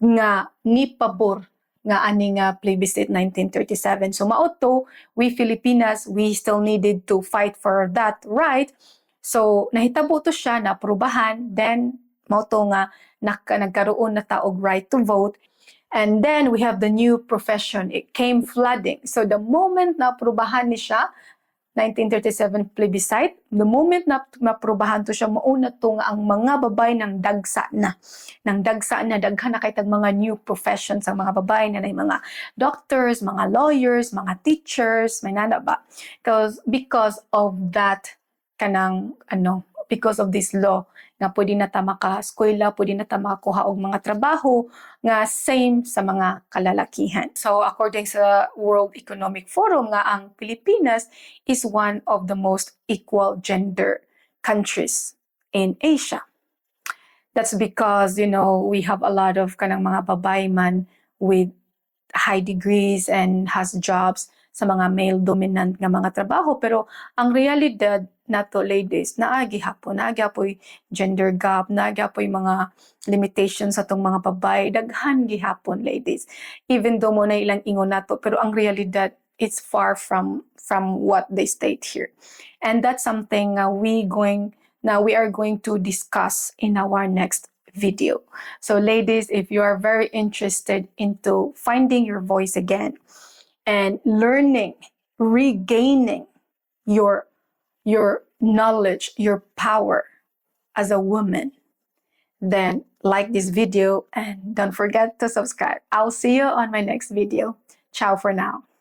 nga ni pabor nga ani nga Plebiscite 1937. So mauto, we Filipinas, we still needed to fight for that right. So nahitabo to siya, naaprubahan, then mauto nga nagkaroon na taog right to vote. And then we have the new profession. It came flooding. So the moment na aprubahan ni siya, 1937 plebiscite, the moment na maprubahan to siya, mauna to nga ang mga babay ng dagsa na. Nang dagsa na, daghan na kay tag mga new professions ang mga babay na mga doctors, mga lawyers, mga teachers, may nana ba? Because of that, because of this law, nga pwede na ta maka-eskwela, pwede na ta makakuha og mga trabaho nga same sa mga kalalakihan. So according sa World Economic Forum nga ang Pilipinas is one of the most equal gender countries in Asia. That's because, we have a lot of kanang mga babay man with high degrees and has jobs sa mga male-dominant nga mga trabaho. Pero ang realidad nato, ladies, naagi hapon gender gap, naagi hapon mga limitations sa tong mga babay, daghan gihapon, ladies. Even though mo na ilang ingon nato, pero ang realidad, it's far from what they state here. And that's something we are going to discuss in our next video. So ladies, if you are very interested into finding your voice again and learning, regaining your knowledge, your power as a woman, then like this video and don't forget to subscribe. I'll see you on my next video. Ciao for now.